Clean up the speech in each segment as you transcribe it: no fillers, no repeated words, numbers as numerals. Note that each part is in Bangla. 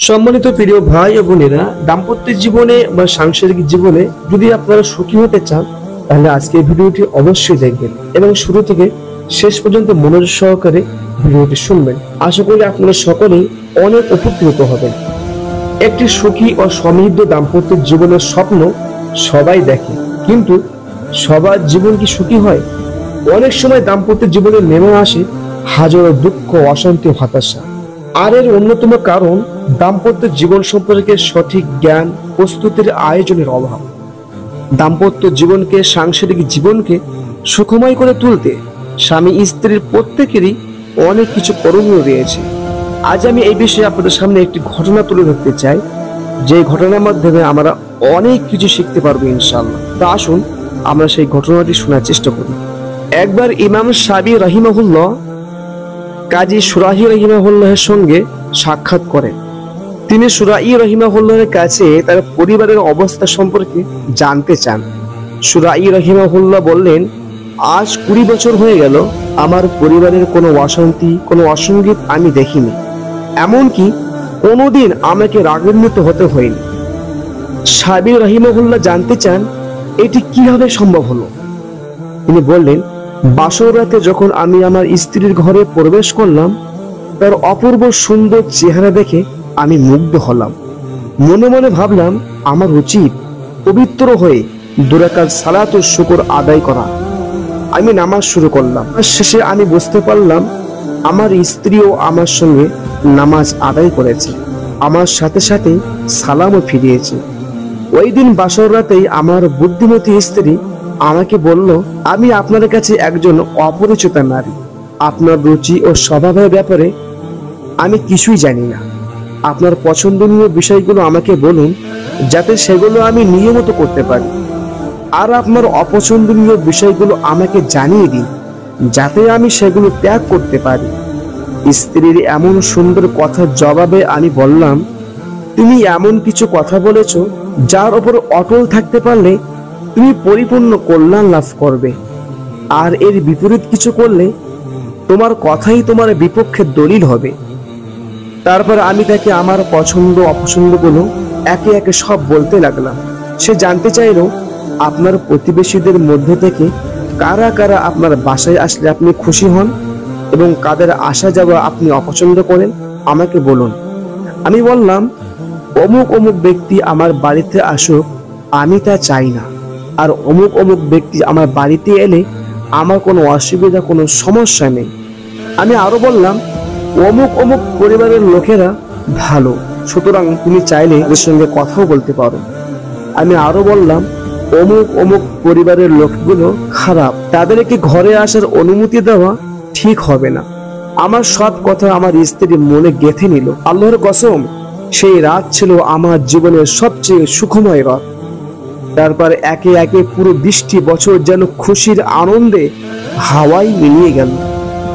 সম্মানিত প্রিয় ভাই ও বোনেরা, দাম্পত্য জীবনে বা সাংসারিক জীবনে যদি আপনারা সুখী হতে চান তাহলে আজকের ভিডিওটি অবশ্যই দেখবেন এবং শুরু থেকে শেষ পর্যন্ত মনোযোগ সহকারে ভিডিওটি শুনবেন। আশা করি আপনারা সকলেই অনেক উপকৃত হবেন। একটি সুখী ও সমৃদ্ধ দাম্পত্য জীবনের স্বপ্ন সবাই দেখে, কিন্তু সবার জীবন কি সুখী হয়? অনেক সময় দাম্পত্য জীবনে নেমে আসে হাজারো দুঃখ, অশান্তি ও হতাশা। আর এর অন্যতম কারণ দাম্পত্য জীবন সম্পর্কে সঠিক জ্ঞান, প্রস্তুতির আয়োজনের অভাব। দাম্পত্য জীবনকে, সাংসারিক জীবনকে সুখময় করে তুলতে স্বামী স্ত্রীর প্রত্যেকেরই অনেক কিছু করণীয় রয়েছে। আজ আমি এই বিষয়ে আপনাদের সামনে একটি ঘটনা তুলে ধরতে চাই, যে ঘটনার মাধ্যমে আমরা অনেক কিছু শিখতে পারবো ইনশাআল্লাহ। তা আসুন আমরা সেই ঘটনাটি শোনার চেষ্টা করি। একবার ইমাম শাফিঈ রাহিমাহুল্লাহ কাজী সুরাহি রহিমাহুল্লাহের সঙ্গে সাক্ষাৎ করেন। তিনি সুরাই রহিমাহুল্লাহের কাছে তার পরিবারের অবস্থা সম্পর্কে জানতে চান। সুরাই রহিমাহুল্লাহ বললেন, আজ 20 বছর হয়ে গেল আমার পরিবারের কোনো অশান্তি, কোনো অসঙ্গীত আমি দেখিনি, এমনকি কোনোদিন আমাকে রাগান্বিত হতে হয়নি। শাফিঈ রহিমাহুল্লাহ জানতে চান এটি কিভাবে সম্ভব হলো। তিনি বললেন, বাসর রাতে যখন আমি আমার স্ত্রীর ঘরে প্রবেশ করলাম, তার অপূর্ব সুন্দর চেহারা দেখে আমি মুগ্ধ হলাম। মনে মনে ভাবলাম আমার উচিত পবিত্র হয়ে 2 রাকাত সালাত ও শুকর আদায় করা। আমি নামাজ শুরু করলাম। শেষে আমি বুঝতে পারলাম আমার স্ত্রীও আমার সঙ্গে নামাজ আদায় করেছে, আমার সাথে সাথে সালামও ফিরিয়েছে। ওই দিন বাসর রাতেই আমার বুদ্ধিমতী স্ত্রী আমাকে বলল, আমি আপনার কাছে একজন অপরিচিতা নারী, আপনার রুচি ও স্বভাবের ব্যাপারে আমি কিছুই জানি না। আপনার পছন্দনীয় বিষয়গুলো আমাকে বলুন, যাতে সেগুলো আমি নিয়মিত করতে পারি, আর আপনার অপছন্দনীয় বিষয়গুলো আমাকে জানিয়ে দিন, যাতে আমি সেগুলো ত্যাগ করতে পারি। স্ত্রীর এমন সুন্দর কথার জবাবে আমি বললাম, তুমি এমন কিছু কথা বলেছ যার উপর অটল থাকতে পারলে তুমি পরিপূর্ণ কল্যাণ লাভ করবে, আর এর বিপরীত কিছু করলে তোমার কথাই তোমার বিপক্ষে দলিল হবে। তারপর আমি তাকে আমার পছন্দ অপছন্দগুলো একে একে সব বলতে লাগলাম। সে জানতে চাইল, আপনার প্রতিবেশীদের মধ্যে থেকে কারা কারা আপনার বাসায় আসলে আপনি খুশি হন এবং কাদের আসা যাওয়া আপনি অপছন্দ করেন, আমাকে বলুন। আমি বললাম, অমুক অমুক ব্যক্তি আমার বাড়িতে আসুক, আমি তা চাই না, আর অমুক অমুক ব্যক্তি আমার বাড়িতে এলে আমার কোনো অসুবিধা, কোনো সমস্যা নেই। আমি আরো বললাম, অমুক অমুক পরিবারের লোকেরা ভালো, সুতরাং তুমি চাইলে ওদের সঙ্গে কথাও বলতে পারো। আমি আরো বললাম, অমুক অমুক পরিবারের লোকগুলো খারাপ, তাদেরকে ঘরে আসার অনুমতি দেওয়া ঠিক হবে না। আমার সব কথা আমার স্ত্রী মনে গেঁথে নিল। আল্লাহর কসম, সেই রাত ছিল আমার জীবনের সবচেয়ে সুখময় রাত। তারপর একে একে পুরো 20টি বছর যেন খুশির আনন্দে হাওয়ায় মিলিয়ে গেল।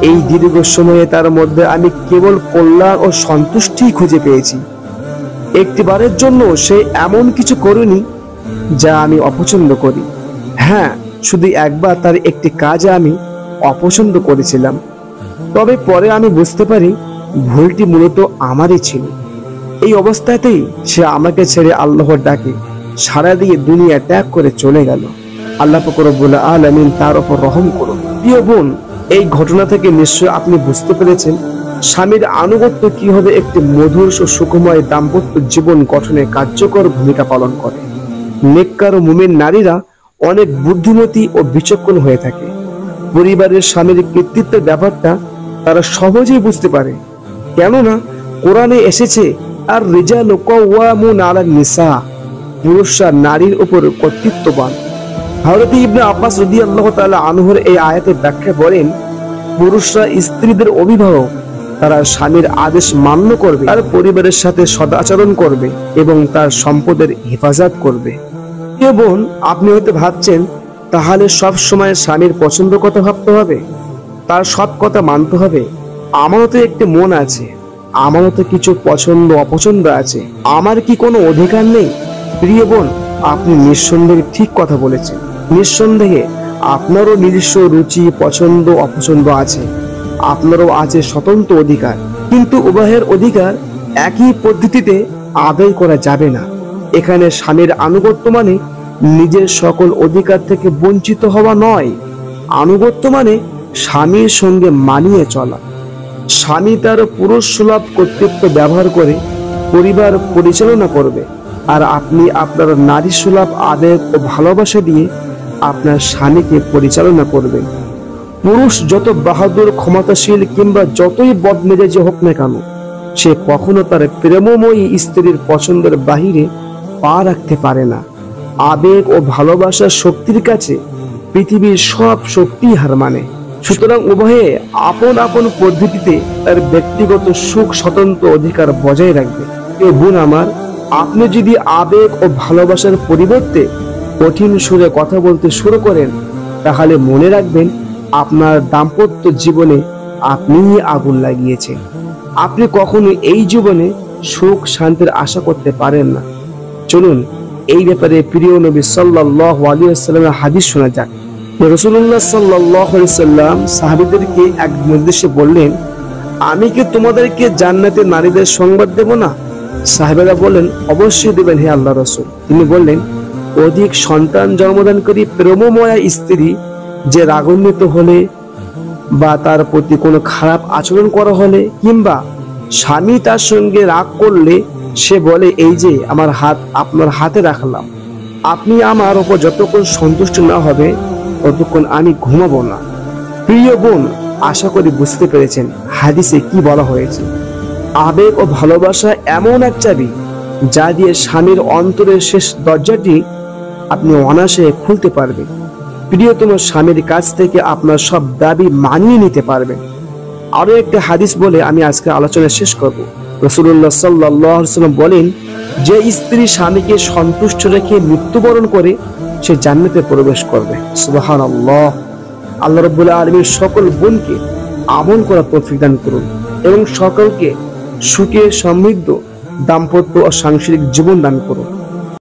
এই দীর্ঘ সময়ে তার মধ্যে আমি কেবল কল্যাণ ও সন্তুষ্টি খুঁজে পেয়েছি। একটিবারের জন্য সে এমন কিছু করেনি যা আমি অপছন্দ করি। হ্যাঁ, শুধু একবার তার একটি কাজ আমি অপছন্দ করেছিলাম, তবে পরে আমি বুঝতে পারি ভুলটি মূলত আমারই ছিল। এই অবস্থাতেই সে আমাকে ছেড়ে আল্লাহর ডাকে সাড়া দিয়ে দুনিয়া ত্যাগ করে চলে গেল। আল্লাহ পাক রব্বুল আলামিন তার উপর রহম করুন। প্রিয় বোন, এই ঘটনা থেকে নিশ্চয় আপনি বুঝতে পেরেছেন স্বামীর আনুগত্য কিভাবে একটি মধুর ও সুখময় দাম্পত্য জীবন গঠনে কার্যকর ভূমিকা পালন করে। নেককার ও মুমিন নারীরা অনেক বুদ্ধিমতী ও বিচক্ষণ হয়ে থাকে। পরিবারের স্বামীর কর্তৃত্বের ব্যাপারটা তারা সহজেই বুঝতে পারে, কেননা কোরআনে এসেছে, আর রিজালু কাওয়ামুন আলান নিসা, পুরুষরা নারীর উপর কর্তৃত্ববান। হযরত ইবনে আব্বাস রাদিয়াল্লাহু তাআলা আনহুর এই আয়াতের ব্যাখ্যা বলেন, পুরুষরা স্ত্রীদের অভিভাবক, তারা স্বামীর আদেশ মান্য করবে, তার পরিবারের সাথে সদাচরণ করবে এবং তার সম্পদের হেফাজত করবে। প্রিয় বোন, আপনি হয়তো ভাবছেন, তাহলে সব সময় স্বামীর পছন্দ কথা ভাবতে হবে, তার সব কথা মানতে হবে? আমারও তো একটি মন আছে, আমারও তো কিছু পছন্দ অপছন্দ আছে, আমার কি কোনো অধিকার নেই? প্রিয় বোন, আপনি নিঃসন্দেহে ঠিক কথা বলেছেন। নিঃসন্দেহে আপনারও নিজস্ব রুচি, পছন্দ অপছন্দ আছে, আপনারও আছে স্বতন্ত্র অধিকার, কিন্তু উভয়ের অধিকার একই পদ্ধতিতে আদায় করা যাবে না। এখানে স্বামীর আনুগত্য মানে নিজের সকল অধিকার থেকে বঞ্চিত হওয়া নয়। আনুগত্য মানে স্বামীর সঙ্গে মানিয়ে চলা। স্বামী তার পুরুষ সুলভ কর্তৃত্ব ব্যবহার করে পরিবার পরিচালনা করবে, আর আপনি আপনার নারী সুলভ আবেগ ও ভালোবাসা দিয়ে আপনার স্বামীকে পরিচালনা করবেন। পুরুষ যত বাহাদুর, ক্ষমতাশীল কিংবা যতই বদমেজাজি হোক না কেন, সে কখনো তার প্রেমময়ী স্ত্রীর পছন্দের বাহিরে পা রাখতে পারে না। আবেগ ও ভালোবাসার শক্তির কাছে পৃথিবীর সব শক্তি হার মানে। সুতরাং উভয়ে আপন আপন পদ্ধতিতে তার ব্যক্তিগত সুখ স্বতন্ত্র অধিকার বজায় রাখবে। এ বোন আমার, আপনি যদি আবেগ ও ভালোবাসার পরিবর্তে কঠিন সুরে কথা বলতে শুরু করেন, তাহলে মনে রাখবেন আপনার দাম্পত্য জীবনে আপনিই আগুন লাগিয়েছেন। আপনি কখনো এই জীবনে সুখ শান্তির আশা করতে পারেন না। চলুন এই ব্যাপারে প্রিয় নবী সাল্লাল্লাহু আলাইহি ওয়াসাল্লামের হাদিস শোনা যাক। রাসূলুল্লাহ সাল্লাল্লাহু আলাইহি ওয়াসাল্লাম সাহাবীদেরকে এক মজলিসে বললেন, আমি কি তোমাদেরকে জান্নাতের নারীদের সংবাদ দেব না? সাহাবীরা বললেন, অবশ্যই দেবেন হে আল্লাহর রাসূল। তিনি বললেন, অধিক সন্তান জন্মদানকারী প্রেমময়া স্ত্রী, যে রাগান্বিত হলে বা তার প্রতি কোনো খারাপ আচরণ করা হলে কিংবা স্বামী তার সঙ্গে রাগ করলে সে বলে, এই যে আমার হাত আপনার হাতে রাখলাম, আপনি আমার ওপর যতক্ষণ সন্তুষ্ট না হবে ততক্ষণ আমি ঘুমাবো না। প্রিয় বোন, আশা করি বুঝতে পেরেছেন হাদিসে কি বলা হয়েছে। আবেগ ও ভালোবাসা এমন এক চাবি, যা দিয়ে স্বামীর অন্তরের শেষ দরজাটি আপনি অনায়াসে খুলতে পারবেন। প্রিয়তম স্বামীর কাছ থেকে আপনার সব দাবি মানিয়ে নিতে পারবেন। আরো একটা হাদিস বলে আমি আজকে আলোচনা শেষ করব। রাসূলুল্লাহ সাল্লাল্লাহু আলাইহি ওয়াসাল্লাম বলেন, যে স্ত্রী স্বামীকে সন্তুষ্ট রেখে মৃত্যুবরণ করে সে জান্নাতে প্রবেশ করবে। সুবহানাল্লাহ। আল্লাহ রাব্বুল আলামিন সকল বোনকে আমল করার তৌফিক দান করুন এবং সকলকে সুখে সমৃদ্ধ দাম্পত্য ও সাংসারিক জীবন দান করুন।